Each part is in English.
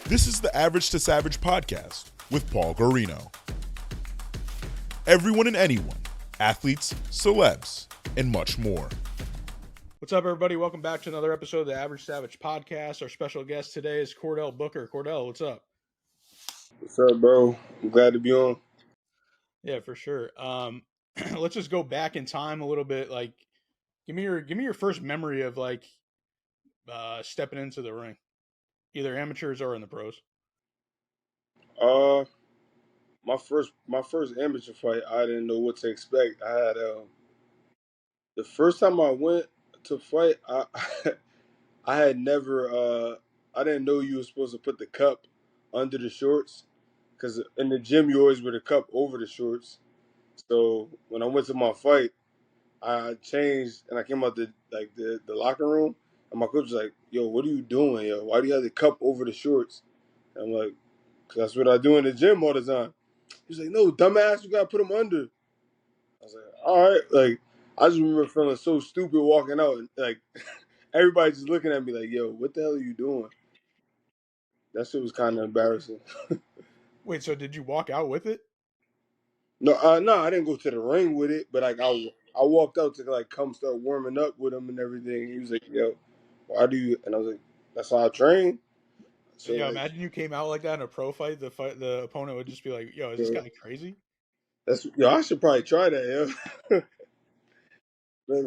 This is the Average to Savage podcast with Paul Guarino. Everyone and anyone, athletes, celebs, and much more. What's up, everybody? Welcome back to another episode of the Average Savage podcast. Our special guest today is Chordale Booker. Chordale, what's up? What's up, bro? I'm glad to be on. Yeah, for sure. Let's just go back in time a little bit. Like, give me your first memory of stepping into the ring, either amateurs or in the pros. My first amateur fight, I didn't know what to expect. I had the first time I went to fight, I I had never I didn't know you were supposed to put the cup under the shorts, because in the gym you always wear the cup over the shorts. So when I went to my fight, I changed and I came out the locker room, and my coach was like, "Yo, what are you doing, yo? Why do you have the cup over the shorts?" And I'm like, "Cause that's what I do in the gym all the time." He's like, "No, dumbass, you gotta put them under." I was like, "All right." Like, I just remember feeling so stupid walking out, and like everybody just looking at me like, "Yo, what the hell are you doing?" That shit was kind of embarrassing. Wait, so did you walk out with it? No, I didn't go to the ring with it, but like I walked out to like come start warming up with him and everything. He was like, "Yo, why do you?" And I was like, "That's how I train." So Yeah, like, imagine you came out like that in a pro fight. The opponent would just be like, "Yo, is this yo, guy crazy?" I should probably try that. Yo, let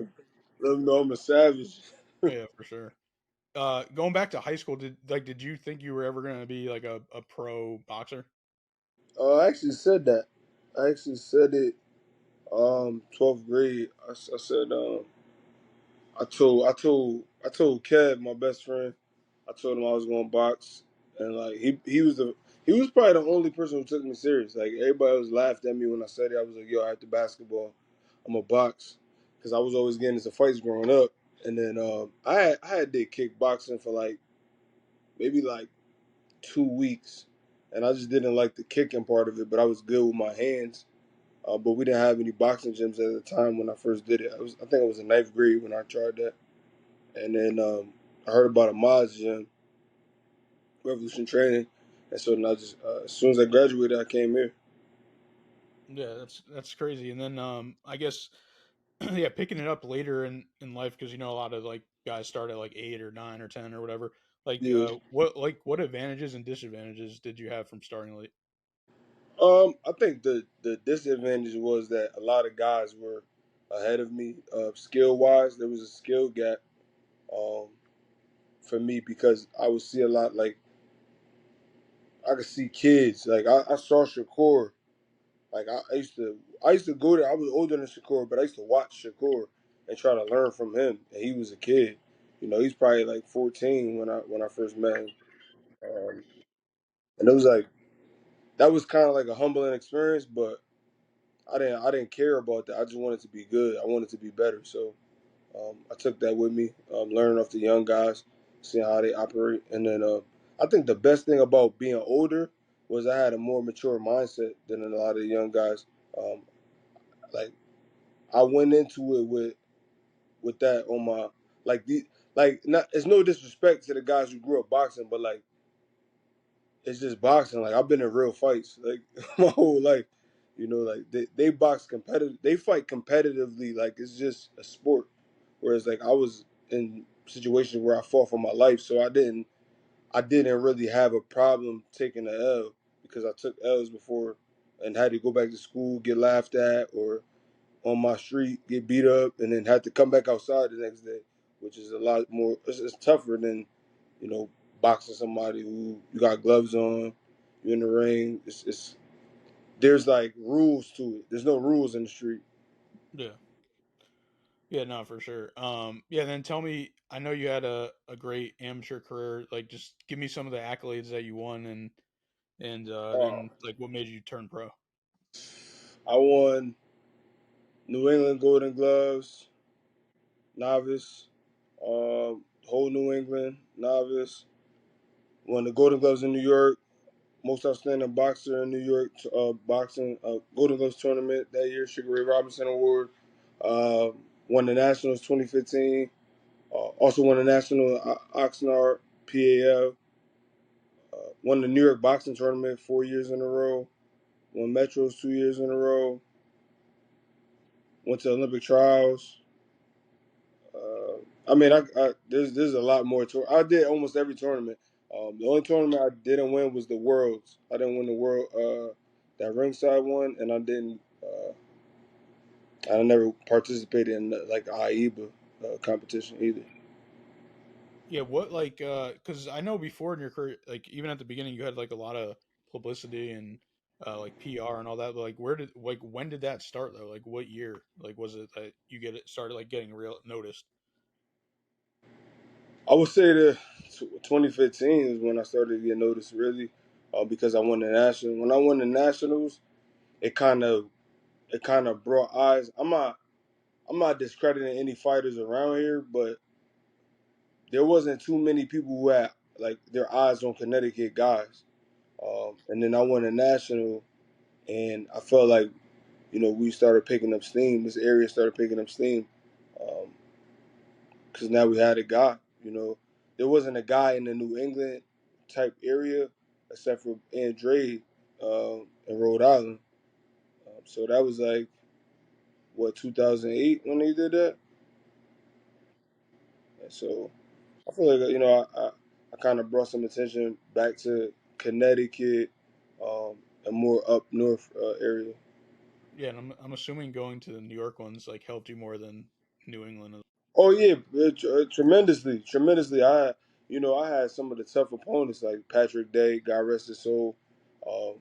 him know I'm a savage. Yeah, for sure. Going back to high school, did you think you were ever going to be like a pro boxer? I actually said that. I actually said it. 12th grade. I said. I told Kev, my best friend. I told him I was going to box, and like he was probably the only person who took me serious. Like everybody was laughed at me when I said it. I was like, "Yo, after basketball, I'm a box," because I was always getting into fights growing up. And then I had did kickboxing for like maybe like 2 weeks, and I just didn't like the kicking part of it, but I was good with my hands. But we didn't have any boxing gyms at the time when I first did it. I think I was in ninth grade when I tried that. And then I heard about a Moz gym, Revolution Training, and so then I just as soon as I graduated, I came here. Yeah, that's crazy. And then I guess yeah, picking it up later in life because a lot of like guys start at like 8 or 9 or 10 or whatever. Like Yeah. what advantages and disadvantages did you have from starting late? I think the disadvantage was that a lot of guys were ahead of me, skill wise. There was a skill gap um, for me because I would see a lot. Like I could see kids. Like I saw Shakur. Like I used to go there. I was older than Shakur, but I used to watch Shakur and try to learn from him. And he was a kid. He's probably like 14 when I first met him. Um, and it was like that was kind of like a humbling experience, but I didn't care about that. I just wanted to be good. I wanted to be better. So I took that with me, learning off the young guys, seeing how they operate, and then I think the best thing about being older was I had a more mature mindset than a lot of the young guys. Um, like I went into it with that on my like not. It's no disrespect to the guys who grew up boxing, but like it's just boxing. Like I've been in real fights like my whole life. Like they box competitive. They fight competitively. Like it's just a sport. Whereas like I was in situations where I fought for my life, so I didn't really have a problem taking the L because I took L's before and had to go back to school, get laughed at, or on my street get beat up, and then had to come back outside the next day, which is a lot more. It's tougher than you know boxing somebody who you got gloves on, you're in the ring. It's there's like rules to it. There's no rules in the street. Yeah. Yeah, no, for sure. Yeah, then tell me, I know you had a great amateur career. Like, just give me some of the accolades that you won Uh, and like what made you turn pro. I won New England Golden Gloves, novice, whole New England novice. Won the Golden Gloves in New York, most outstanding boxer in New York boxing Golden Gloves tournament that year. Sugar Ray Robinson Award. Uh, Won the Nationals 2015. Also won the National Oxnard PAL. won the New York boxing tournament 4 years in a row. Won Metros 2 years in a row. Went to Olympic trials. I mean, there's a lot more. I did almost every tournament. The only tournament I didn't win was the Worlds. I didn't win the World that ringside one, and I didn't. I never participated in like IEBA competition either. Yeah, what like because I know before in your career, like even at the beginning, you had like a lot of publicity and like PR and all that. But like, where did like when did that start though? Like, what year? Like, was it that you get it started like getting real noticed? I would say the 2015 is when I started to get noticed really, because I won the national. When I won the nationals, it kind of brought eyes. I'm not discrediting any fighters around here, but there wasn't too many people who had like their eyes on Connecticut guys. And then I won a national, and I felt like we started picking up steam. This area started picking up steam, because now we had a guy. There wasn't a guy in the New England type area except for Andre in Rhode Island. So that was like what 2008 when they did that. And so I feel like I kind of brought some attention back to Connecticut, and more up north area. Yeah, and I'm assuming going to the New York ones like helped you more than New England. Oh yeah, tremendously, tremendously. I had some of the tough opponents like Patrick Day, God rest his soul. Um,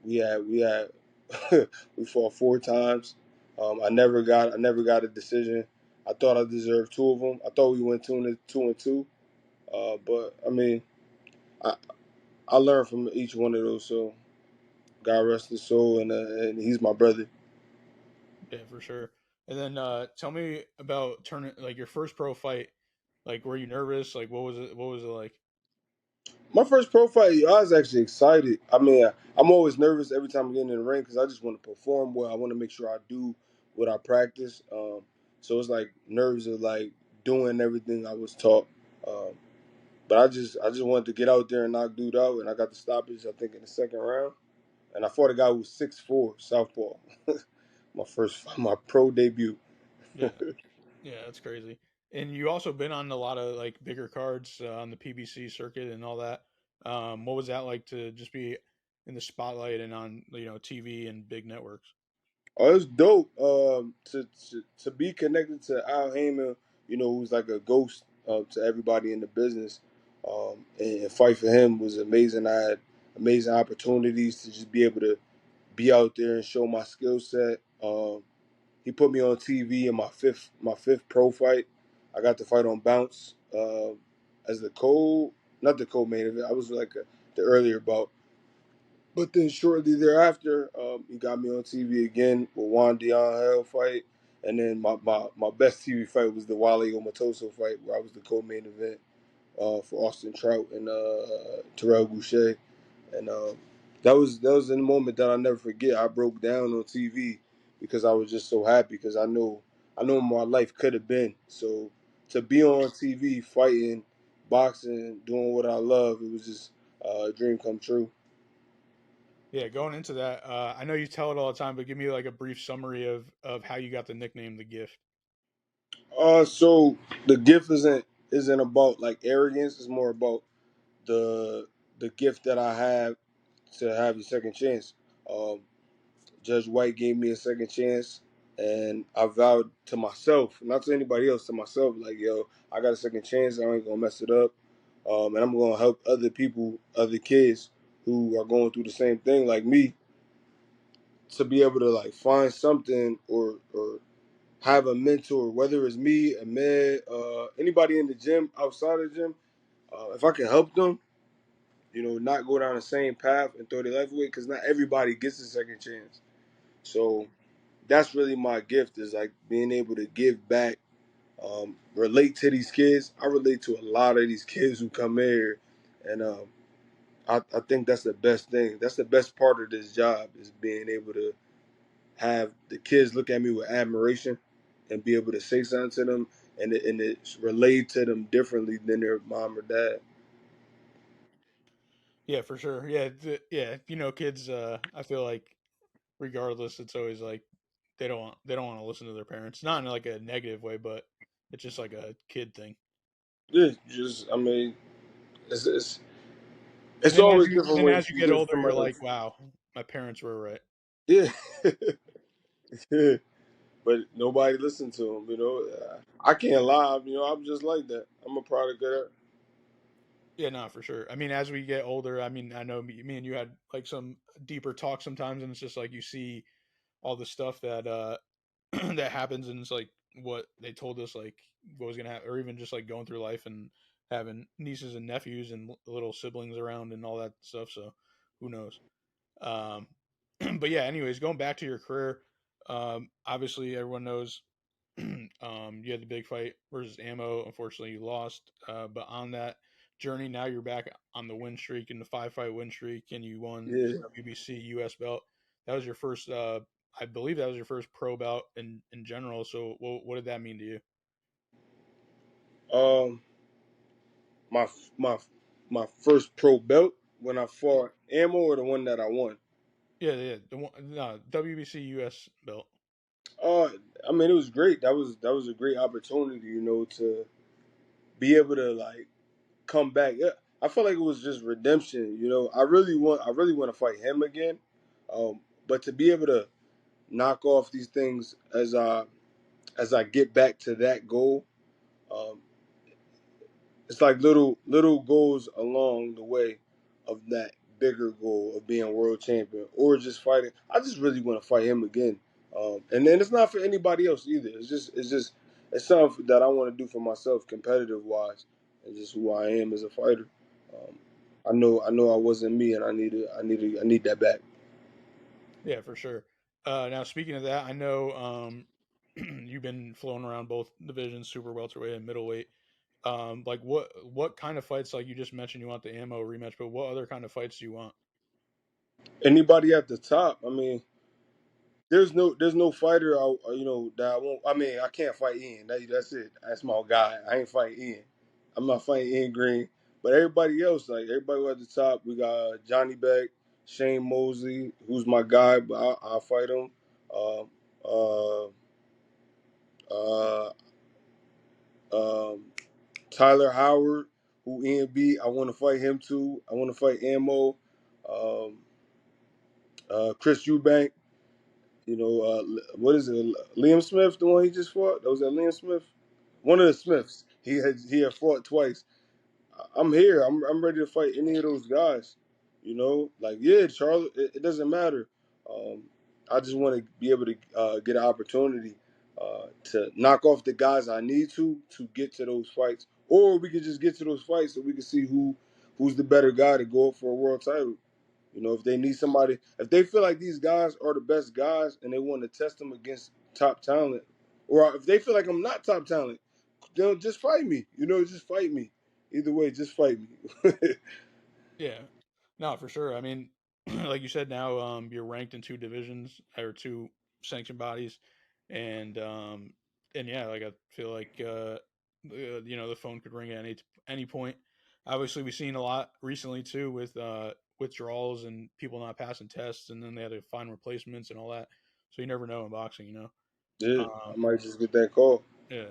we had we fought 4 times. I never got a decision. I thought I deserved 2 of them. I thought we went 2-2. But I mean, I I learned from each one of those. So God rest his soul, and he's my brother. Yeah, for sure. And then tell me about turning like your first pro fight. Like, were you nervous? Like, what was it? What was it like? My first pro fight, I was actually excited. I mean, I'm always nervous every time I get in the ring because I just want to perform well. I want to make sure I do what I practice. So it's like nerves of like doing everything I was taught. Um, but I just wanted to get out there and knock dude out, and I got the stoppage I think in the second round. And I fought a guy who was 6'4", southpaw. my pro debut. Yeah, yeah, that's crazy. And you also been on a lot of like bigger cards on the PBC circuit and all that. What was that like to just be in the spotlight and on TV and big networks? Oh, it's dope. To be connected to Al Heyman, who's like a ghost to everybody in the business, and fight for him was amazing. I had amazing opportunities to just be able to be out there and show my skill set. He put me on TV in my fifth pro fight. I got to fight on Bounce as the not the co-main event. I was like the earlier bout. But then shortly thereafter, he got me on TV again with Juan Dion Hell fight. And then my best TV fight was the Wale Omatoso fight, where I was the co-main event for Austin Trout and Terrell Boucher. And that was in a moment that I never forget. I broke down on TV because I was just so happy because I know my life could have been. So to be on TV fighting, boxing, doing what I love, it was just a dream come true. Yeah, going into that, I know you tell it all the time, but give me like a brief summary of how you got the nickname the Gift. So the gift isn't about like arrogance. It's more about the the gift that I have to have a second chance. Um, Judge White gave me a second chance, and I vowed to myself, not to anybody else, to myself, like yo, I got a second chance. I ain't gonna mess it up, and I'm gonna help other people, other kids who are going through the same thing like me, to be able to like find something or have a mentor, whether it's me, Ahmed, anybody in the gym, outside of the gym, if I can help them, not go down the same path and throw their life away, because not everybody gets a second chance. So that's really my gift, is like being able to give back, relate to these kids. I relate to a lot of these kids who come here, and I think that's the best thing. That's the best part of this job, is being able to have the kids look at me with admiration and be able to say something to them, and it relate to them differently than their mom or dad. Yeah, for sure. Yeah, yeah. Kids. I feel like regardless, it's always like they don't want to listen to their parents. Not in like a negative way, but it's just like a kid thing. Yeah, just I mean, it's it's, And it's then always different then when as you you get give older, you're somebody. like, wow, my parents were right. Yeah, yeah. But nobody listened to him. I can't lie. I'm just like that. I'm a product of that. Yeah, no, for sure. I mean, as we get older, I mean, I know me and you had like some deeper talk sometimes, and it's just like you see all the stuff that that happens, and it's like what they told us, like what was gonna happen, or even just like going through life and having nieces and nephews and little siblings around and all that stuff. So who knows? Um, but yeah, anyways, going back to your career, obviously everyone knows you had the big fight versus Ammo. Unfortunately, you lost. But on that journey, now you're back on the win streak in the 5-fight win streak, and you won Yeah. the WBC US belt. That was your first. I believe that was your first pro bout in general. So, what did that mean to you? Um. My my my first pro belt when I fought Ammo or the one that I won. Yeah, yeah, the one, no, WBC US belt. Uh. I mean, it was great. That was a great opportunity. To be able to like come back. Yeah, I felt like it was just redemption. I really want to fight him again. But to be able to knock off these things as I get back to that goal, um, it's like little goals along the way of that bigger goal of being world champion or just fighting. I just really want to fight him again. And then it's not for anybody else either. It's something that I want to do for myself, competitive wise, and just who I am as a fighter. Um, I know I wasn't me, and I need that back. Yeah, for sure. Now, speaking of that, I know you've been flown around both divisions, super welterweight and middleweight. Like what kind of fights? Like you just mentioned, you want the ammo rematch, but what other kind of fights do you want? Anybody at the top, I mean, there's no fighter that I won't. I mean, I can't fight Ian. That's it. That's my guy. I ain't fighting Ian. I'm not fighting Ian Green. But everybody else, like everybody who at the top, we got Johnny Beck, Shane Mosley, who's my guy, but I'll fight him. Um, uh, uh, um, Tyler Howard, who Ian beat. I want to fight him too. I want to fight Ammo. Um, Chris Eubank. What is it? Liam Smith, the one he just fought. That was that Liam Smith, one of the Smiths. He had fought twice. I'm here. I'm ready to fight any of those guys. Like yeah, Charlotte. It doesn't matter. Um, I just want to be able to get an opportunity to knock off the guys I need to get to those fights, or we could just get to those fights so we can see who's the better guy to go up for a world title. If they need somebody, if they feel like these guys are the best guys and they want to test them against top talent, or if they feel like I'm not top talent, then just fight me. Just fight me. Either way, just fight me. Yeah, no, for sure. I mean, like you said, now you're ranked in two divisions or two sanctioned bodies, and yeah, like I feel like the phone could ring at any point. Obviously, we've seen a lot recently too with withdrawals and people not passing tests, and then they had to find replacements and all that. So you never know in boxing. Yeah, I Um, might just get that call. yeah,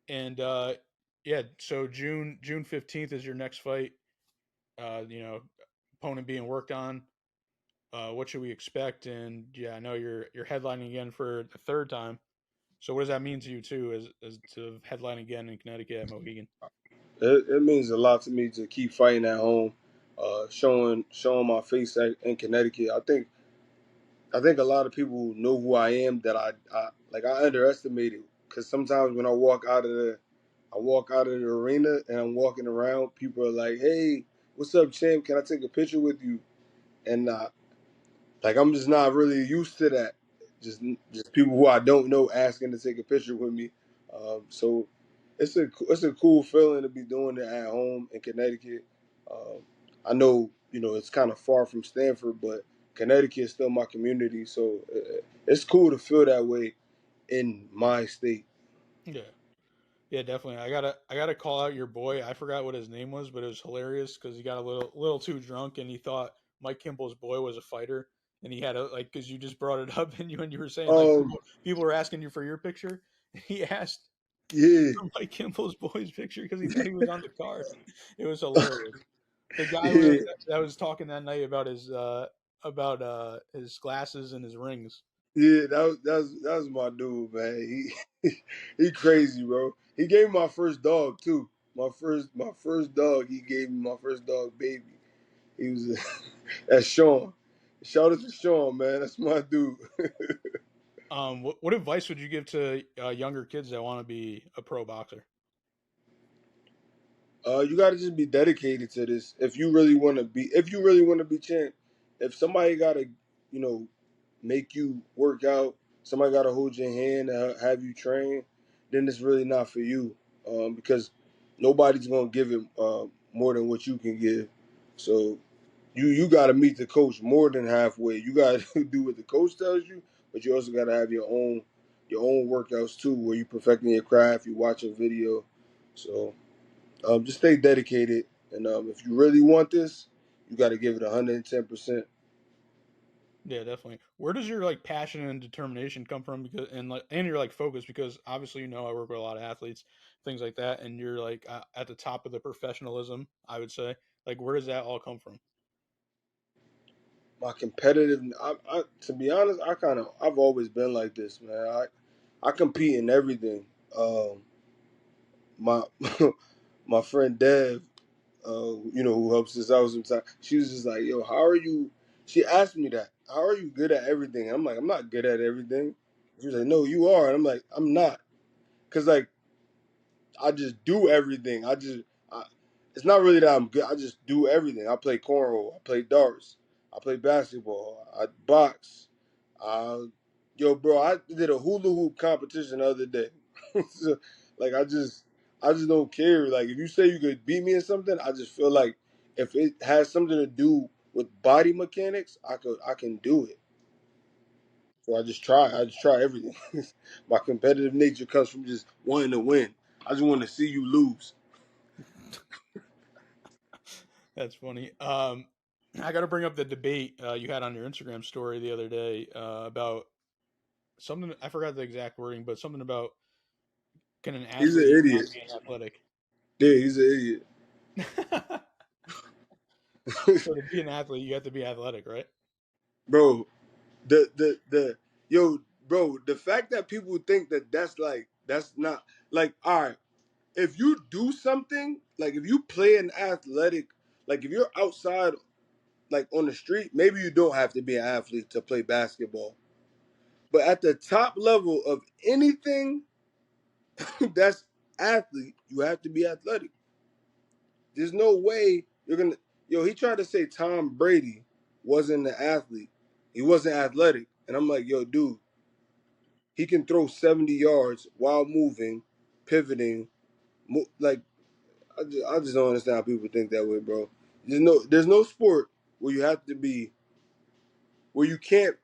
and yeah. So June 15th is your next fight. Opponent being worked on. What should we expect? And yeah, I know you're headlining again for the third time. So what does that mean to you too, as to headline again in Connecticut at Mohegan? It means a lot to me to keep fighting at home, showing my face in Connecticut. I think a lot of people know who I am that I underestimated because sometimes when I walk out of the arena and I'm walking around, people are like, "Hey, what's up, champ? Can I take a picture with you?" And like I'm just not really used to that. Just people who I don't know asking to take a picture with me. So it's a cool feeling to be doing it at home in Connecticut. Um, I know it's kind of far from Stanford, but Connecticut is still my community, so it's cool to feel that way in my state. Yeah. Yeah, definitely. I gotta call out your boy. I forgot what his name was, but it was hilarious because he got a little too drunk and he thought Mike Kimball's boy was a fighter, and he had a like because you just brought it up and you were saying like Um, people were asking you for your picture. He asked yeah, for Mike Kimball's boy's picture because he thought he was on the card. It was hilarious. The guy yeah, that was talking that night about his glasses and his rings. yeah. That was my dude, man. He crazy, bro. He gave me my first dog too. My first dog. He gave me my first dog, baby. He was that's Sean. Shout out to Sean, man. That's my dude. What advice would you give to younger kids that want to be a pro boxer? You gotta just be dedicated to this. If you really want to be champ, if somebody gotta, you know, make you work out, somebody gotta hold your hand and have you train, then it's really not for you. Because nobody's gonna give it more than what you can give. So you gotta meet the coach more than halfway. You gotta do what the coach tells you, but you also gotta have your own workouts too, where you perfecting your craft, you watch a video. So just stay dedicated, and if you really want this, you got to give it 110%. Yeah, definitely. Where does your like passion and determination come from? Because and your like focus because obviously I work with a lot of athletes, things like that, and you're like at the top of the professionalism. I would say like where does that all come from? My competitive, to be honest, I've always been like this, man. I compete in everything. My my friend Dev, who helps us out sometimes. She was just like, "Yo, how are you?" She asked me that. How are you good at everything? I'm like, I'm not good at everything. She was like, No, you are. And I'm like, I'm not, cause like I just do everything. It's not really that I'm good. I just do everything. I play cornhole. I play darts. I play basketball. I box. Uh, bro, I did a hula hoop competition the other day. So, like, I just don't care. Like, if you say you could beat me in something, I just feel like if it has something to do with body mechanics, I can do it. So I just try. I just try everything. My competitive nature comes from just wanting to win. I just want to see you lose. That's funny. I got to bring up the debate you had on your Instagram story the other day about something. I forgot the exact wording, but something about can an He's an athlete not idiot. be athletic? Yeah, he's an idiot. So to be an athlete, you have to be athletic, right? Bro, the yo, bro, the fact that people think that that's not like, all right, if you do something, like if you play an athletic, like if you're outside, like on the street, maybe you don't have to be an athlete to play basketball. But at the top level of anything that's athlete, you have to be athletic. There's no way you're gonna. Yo, he tried to say Tom Brady wasn't an athlete. He wasn't athletic, and I'm like, yo, dude, he can throw 70 yards while moving, pivoting. Like, I just don't understand how people think that way, bro. There's no sport where you have to be where you can't.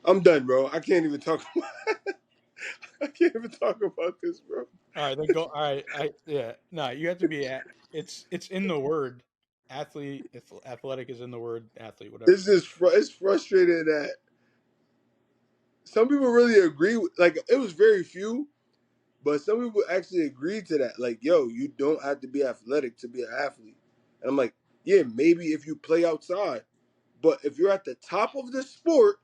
I'm done, bro. I can't even talk. I can't even talk about this, bro. All right, then go. All right, yeah, no, you have to be. It's in the word athlete. If athletic is in the word athlete, whatever. It's frustrating that some people really agree with, like, it was very few, but some people actually agreed to that. Like, yo, you don't have to be athletic to be an athlete. And I'm like, yeah, maybe if you play outside, but if you're at the top of the sport,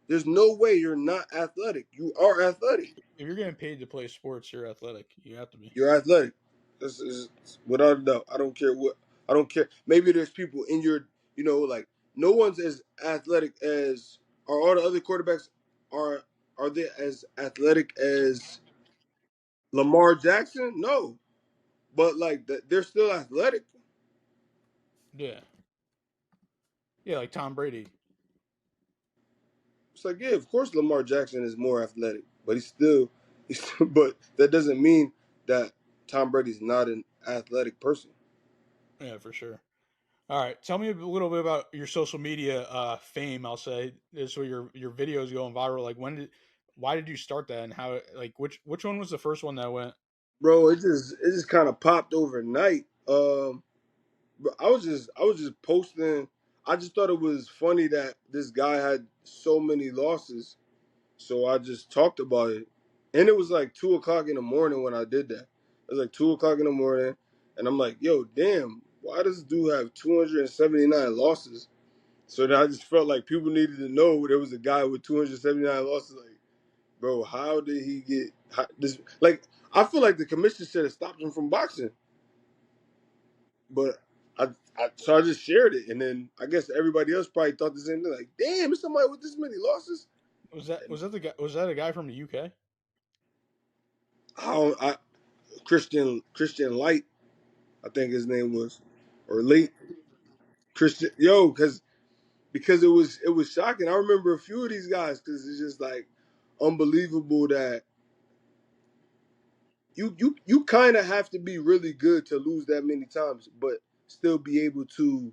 there's no way you're not athletic. You are athletic. If you're getting paid to play sports, you're athletic. You have to be. You're athletic. This is without a doubt. I don't care what. I don't care. Maybe there's people in your, like, no one's as athletic as, are all the other quarterbacks, are are they as athletic as Lamar Jackson? No, but like they're still athletic. Yeah, yeah, like Tom Brady. It's like, yeah, of course Lamar Jackson is more athletic, but but that doesn't mean that Tom Brady's not an athletic person. Yeah, for sure. All right, tell me a little bit about your social media fame. I'll say this, where your videos going viral. Like why did you start that, and how, like, which one was the first one that went? Bro, it just kind of popped overnight. But I was just posting. I just thought it was funny that this guy had so many losses, so I just talked about it. And it was like 2 o'clock in the morning when I did that. It was like 2 o'clock in the morning, and I'm like, "Yo, damn, why does this dude have 279 losses?" So then I just felt like people needed to know there was a guy with 279 losses. Like, bro, how did he get this? Like, I feel like the commission should have stopped him from boxing, but so I just shared it, and then I guess everybody else probably thought the same thing. Like, damn, is somebody with this many losses? Was that a guy from the UK? I, don't, I Christian Light, I think his name was, or Late Christian. Yo, because it was shocking. I remember a few of these guys because it's just like unbelievable that you kind of have to be really good to lose that many times, but still be able to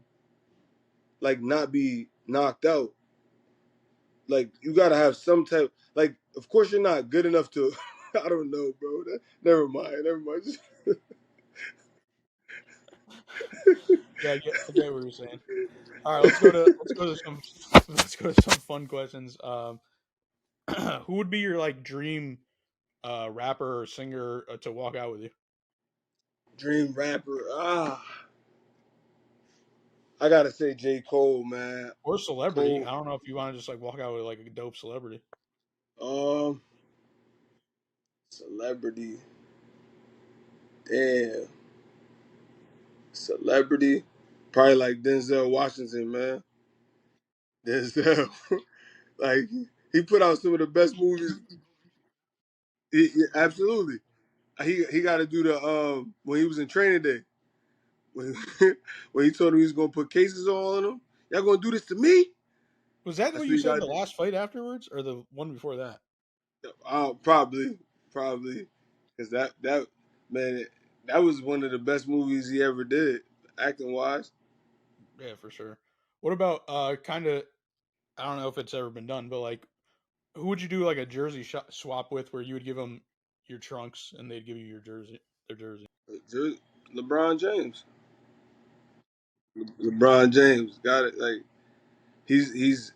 like not be knocked out. Like you gotta have some type. Like of course you're not good enough to. I don't know, bro. Never mind. Never mind. Yeah, I get what you're saying. All right, let's go to some fun questions. Who would be your like dream rapper or singer to walk out with you, Dream rapper. I gotta say J. Cole, man. or celebrity? Cole. I don't know if you want to just like walk out with like a dope celebrity. Um, Celebrity. Damn. Celebrity. Probably like Denzel Washington, man. Denzel. Like he put out some of the best movies. Absolutely. He got to do the when he was in Training Day when when he told him he was gonna put cases all on him. Y'all gonna do this to me? Was that That's what what you you said got the to do. last fight afterwards, or the one before that? Probably, because that man, that was one of the best movies he ever did, acting wise. Yeah, for sure. What about kind of? I don't know if it's ever been done, but like, who would you do like a jersey swap with, where you would give them your trunks and they'd give you their jersey? LeBron James. LeBron James got it. Like he's.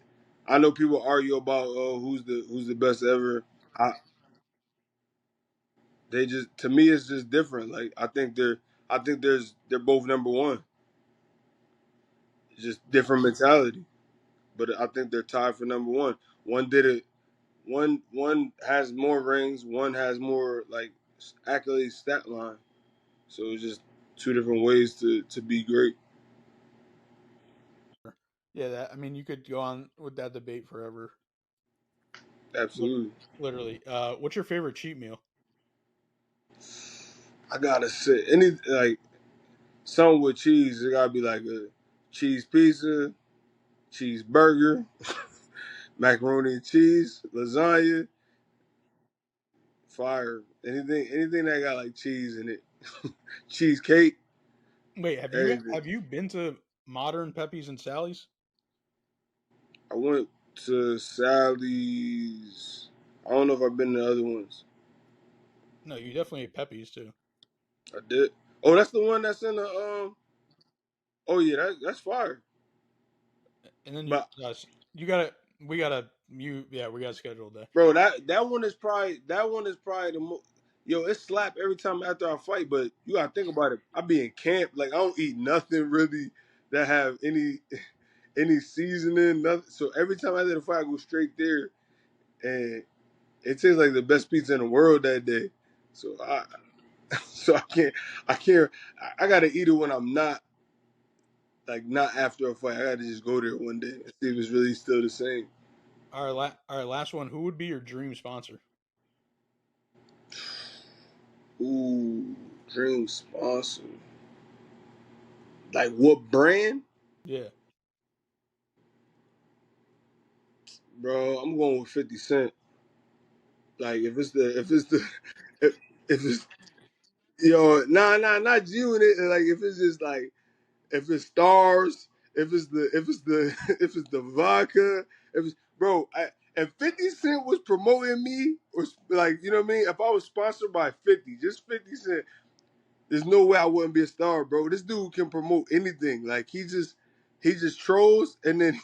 I know people argue about who's the best ever. I, they just to me it's just different. Like they're both number one. It's just different mentality. But I think they're tied for number one. One did it. One has more rings. One has more like accolades stat line. So it's just two different ways to be great. Yeah, that I mean, you could go on with that debate forever. Lit- Absolutely. Literally. What's your favorite cheat meal? I gotta say any like something with cheese. It gotta be like a cheese pizza, cheeseburger, macaroni and cheese, lasagna, fire. Anything that got like cheese in it. Cheesecake, Wait, have you everything. have you been to Modern Pepe's and Sally's? I went to Sally's. I don't know if I've been to other ones. No, you definitely ate Pepe's too. I did. Oh, that's the one that's in the Oh yeah, that's fire. And then But you gotta we gotta we gotta schedule a day. bro, that one is probably the most. Yo, it slap every time after I fight. But you gotta think about it. I be in camp, like I don't eat nothing really that have any seasoning, nothing. So every time after the fight, I go straight there, and it tastes like the best pizza in the world that day. So so I can't. I gotta eat it when I'm not after a fight. I gotta just go there one day and see if it's really still the same. All right, last one. Who would be your dream sponsor? Ooh, dream sponsor. Like what brand? Yeah. Bro, I'm going with 50 Cent. Like if it's not you in it. Like if it's just like if it's stars, if it's the if it's the vodka, if it's bro, if 50 Cent was promoting me, or like, you know what I mean? If I was sponsored by 50, just 50 Cent, there's no way I wouldn't be a star, bro. This dude can promote anything. Like he just trolls, and then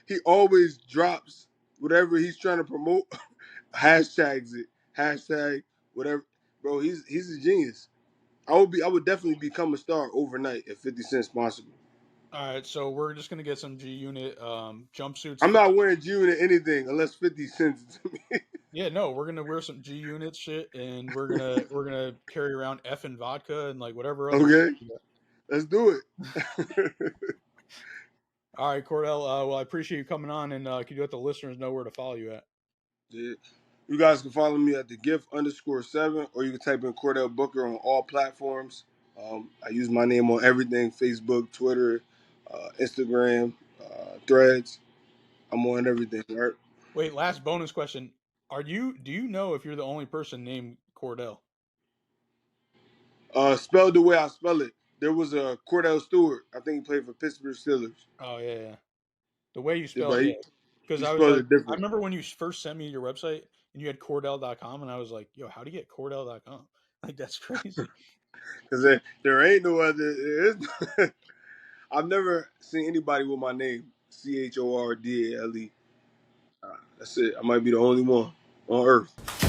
he always drops whatever he's trying to promote, hashtags it, hashtag whatever. Bro, he's a genius. I would definitely become a star overnight if 50 Cent sponsored me. All right, so we're just gonna get some G Unit jumpsuits. I'm not wearing June or anything unless 50 sends it to me. Yeah, no, we're gonna wear some G Unit shit, and we're gonna carry around F and vodka and like whatever other shit Okay, we got. let's do it. All right, Cordell. Well, I appreciate you coming on, and could you let the listeners know where to follow you at? Yeah. You guys can follow me at the gift_7, or you can type in Chordale Booker on all platforms. I use my name on everything: Facebook, Twitter, Instagram, Threads. I'm on everything, right? Wait, last bonus question: Do you know if you're the only person named Cordell? Spelled the way I spell it. There was a Cordell Stewart. I think he played for Pittsburgh Steelers. Oh yeah. The way you Yeah, spell but it, he, yeah. Because he I was spelled like, it I different. remember when you first sent me your website and you had Cordell.com, and I was like, yo, how do you get Cordell.com? Like, that's crazy. Because there ain't no other. I've never seen anybody with my name, Chordale. That's it. I might be the only one on earth.